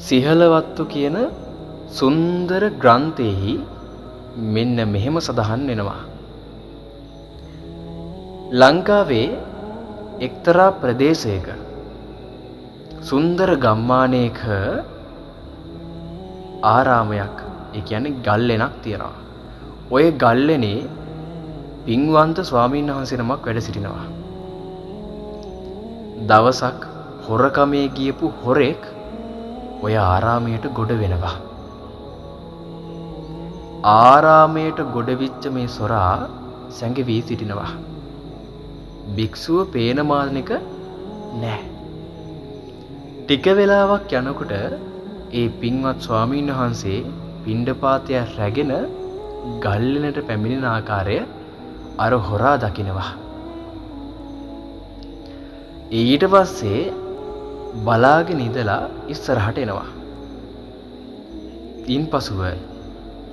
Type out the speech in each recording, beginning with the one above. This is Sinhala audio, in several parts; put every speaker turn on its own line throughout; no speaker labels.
සිහලවත්තු කියන සුන්දර ග්‍රන්ථයෙහි මෙන්න මෙහෙම සඳහන් වෙනවා. ලංකාවේ එක්තරා ප්‍රදේශයක සුන්දර ගම්මානයක ආරාමයක්, ඒ කියන්නේ ගල්ලෙනක් තියෙනවා. ඔය ගල්ලෙනේ පින්වන්ත ස්වාමීන් වහන්සේ නමක් වැඩ සිටිනවා. දවසක් හොරකමේ ගියපු හොරෙක් ඔය ආරාමයට ගොඩ වෙනවා. ආරාමයට ගොඩ විච්ච මේ සොරා සැඟවී සිටිනවා. භික්ෂුව පේන මානෙක නැහැ. ටික වෙලාවක් යනකොට ඒ පින්වත් ස්වාමීන් වහන්සේ පිණ්ඩපාතය රැගෙන ගල්ලෙනට පැමිණෙන ආකාරය අර හොරා දකිනවා. ඊට පස්සේ බලාගෙන ඉඳලා ඉස්සරහට එනවා. ඉන්පසුව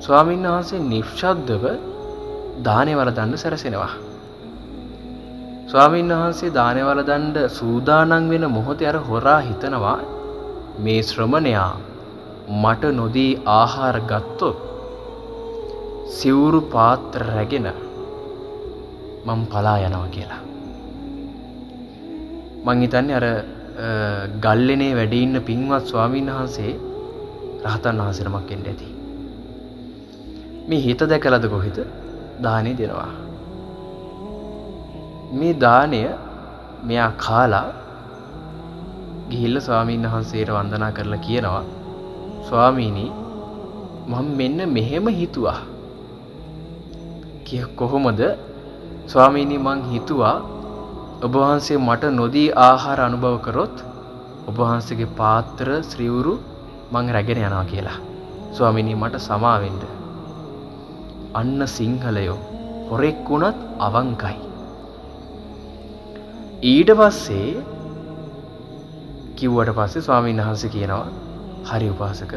ස්වාමීන් වහන්සේ නිශ්ශබ්දව දානේ වළඳන්න සැරසෙනවා. ස්වාමීන් වහන්සේ දානේ වළඳන්න සූදානම් වෙන මොහොතේ අර හොරා හිතනවා මේ ශ්‍රමණයා මට නොදී ආහාර ගත්තොත් සිවුරු පාත්‍ර රැගෙන මම පලා යනවා කියලා. මං හිතන්නේ අර ගල්ලෙනේ වැඩ ඉන්න පින්වත් ස්වාමීන් වහන්සේ රහතන් වහන්සේ නමක් වෙන්න ඇති. මේ හිත දැකලාද කොහෙද දානේ දෙනවා. මේ දාණය මෙයා කාලා ගිහිල්ලා ස්වාමීන් වහන්සේට වන්දනා කරලා කියනවා, ස්වාමීනි මම මෙන්න මෙහෙම හිතුවා. කොහොමද ස්වාමීනි? මං හිතුවා ඔබ වහන්සේ මට නොදී ආහාර අනුභව කරොත් ඔබ වහන්සේගේ පාත්‍ර ශ්‍රීවුරු මං රැගෙන යනවා කියලා. ස්වාමීනි මට සමා වෙන්න. අන්න සිංහලයෝ හොරෙක් වුණත් අවංකයි. ඊට පස්සේ කිව්වට පස්සේ ස්වාමීන් වහන්සේ කියනවා, හරි උපාසක,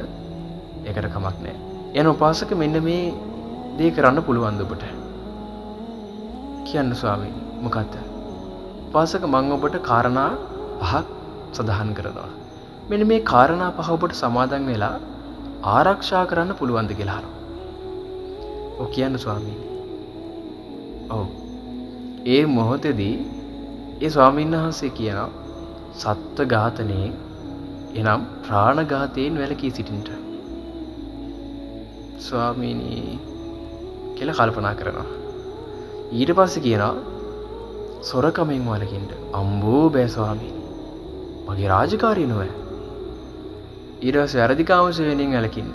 ඒකට කමක් නැහැ. එන උපාසක මෙන්න මේ දේ කරන්න පුළුවන්ද ඔබට? කියන්න ස්වාමීනි. මොකද්ද? උපාසක මම ඔබට කාරණා පහක් සඳහන් කරනවා. මෙන්න මේ කාරණා පහ ඔබට සමාදන් වෙලා ආරක්ෂා කරන්න පුළුවන්ද කියලා අහනවා. ඔව් කියන්න ස්වාමීනි. ඔව්. ඒ මොහොතේදී ඒ ස්වාමීන් වහන්සේ කියනවා සත්ත්ව ඝාතනයේ එනම් ප්‍රාණඝාතයෙන් වැළකී සිටින්න. ස්වාමීනි කියලා කල්පනා කරනවා. ඊට පස්සේ කියනවා සොරකමෙන් වළකින්න. අම්බෝ බෑ ස්වාමීනි. මගේ රාජකාරිය නෝවේ. ඊට පස්සේ වැරදිකාම සේවනයෙන් වැළකින්න.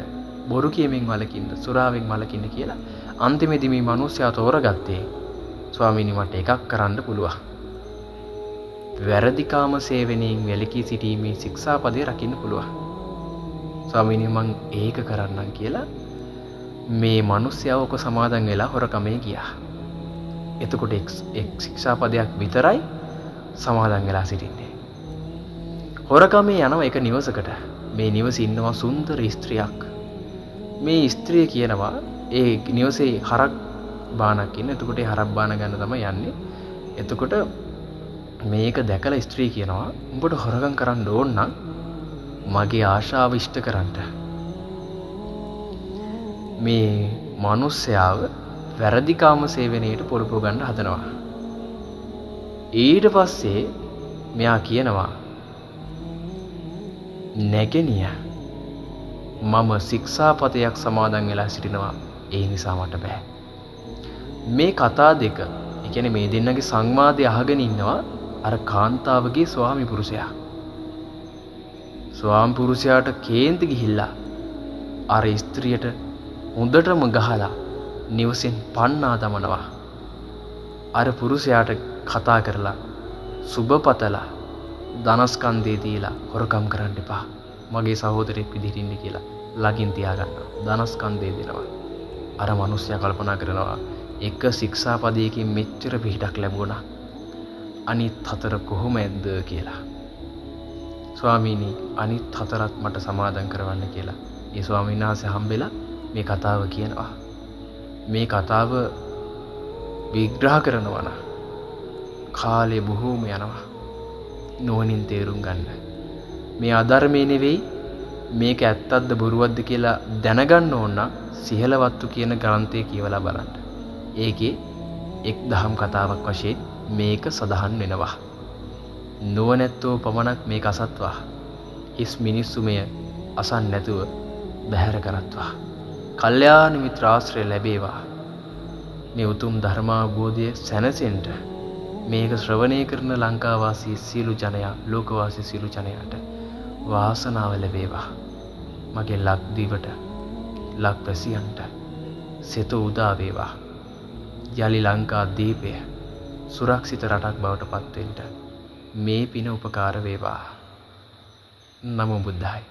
බොරු කියමින් වළකින්න, සුරාවෙන් වළකින්න කියලා අන්තිමේදී මේ මිනිස්සයා තෝරගත්තේ ස්වාමීනි මට එකක් කරන්න පුළුවන්. වැරදිකාම සේවනයෙන් වැළකී සිටීමේ ශික්ෂාපදේ රකින්න පුළුවන්. ස්වාමීනි මං ඒක කරන්නම් කියලා මේ මිනිස්සයා ඔක සමාදන් වෙලා හොරකමේ ගියා. එතකොට එක් ශික්ෂාපදයක් විතරයි සමාදන් වෙලා සිටින්නේ. හොරකමේ යනවා එක නිවසකට. මේ නිවසේ ඉන්නවා සුන්දර ස්ත්‍රියක්. මේ ස්ත්‍රිය කියනවා ඒ නිවසේ හරක් බානක් ඉන්න. එතකොට ඒ හරක් බාන ගන්න තමයි යන්නේ. එතකොට මේක දැකලා ස්ත්‍රී කියනවා උඹට හොරකම් කරන්න ඕන නම් මගේ ආශාව ඉෂ්ට කරන්න. මේ මිනිස්යාව වැරදිකාම සේවනයේට පොළඹව ගන්න හදනවා. ඊට පස්සේ මෙයා කියනවා නැගණිය මම ශික්ෂාපදයක් සමාදන් වෙලා සිටිනවා, ඒ නිසා මට බෑ. මේ කතා දෙක, ඒ කියන්නේ මේ දෙන්නගේ සංවාදය අහගෙන ඉන්නවා අර කාන්තාවගේ ස්වාමි පුරුෂයා. ස්වාමි පුරුෂයාට කේන්ති ගිහිල්ලා අර ස්ත්‍රියට හොඳටම ගහලා නිවසෙන් පන්නා දමනවා. අර පුරුෂයාට කතා කරලා සුබපතලා ධනස්කන්ධේ දීලා හොරකම් කරන්න එපා, මගේ සහෝදරෙක් විදිහට ඉන්න කියලා ළඟින් තියාගන්නවා. ධනස්කන්ධේ දෙනවා. අර මිනිස්සයා කල්පනා කරනවා එක ශික්ෂාපදයකින් මෙච්චර පිටක් ලැබුණා, අනිත් හතර කොහොමද කියලා. ස්වාමීනි අනිත් හතරත් මට සමාදන් කරවන්න කියලා ඒ ස්වාමීන් වහන්සේ හම්බෙලා මේ කතාව කියනවා. මේ කතාව විග්‍රහ කරනවා නම් කාලේ බොහෝම යනවා නුවණින් තේරුම් ගන්න. මේ අධර්මයේ නෙවෙයි මේක ඇත්තක්ද බොරුවක්ද කියලා දැනගන්න ඕන නම් සිහලවත්තු කියන ග්‍රන්ථය කියවලා බලන්න. ඒකේ එක් දහම් කතාවක් වශයෙන් මේක සඳහන් වෙනවා. නුවණැත්තෝ පමණක් මේක අසත්වා. හිස් මිනිස්සු මෙය අසන් නැතුව බැහැර කරත්වා. කල්යාණ මිත්‍රාශ්‍රය ලැබේවා. මේ උතුම් ධර්මාවබෝධය සැනසෙන්න මේක ශ්‍රවණය කරන ලංකාවාසී සියලු ජනයා ලෝකවාසී සියලු ජනයාට වාසනාව ලැබේවා. මගේ ලක්දිවට ලක්වැසියන්ට සෙත උදා වේවා. යලි ලංකා දීපය සුරක්ෂිත රටක් බවට පත් වෙන්න මේ පින උපකාර වේවා. නමෝ බුද්ධාය.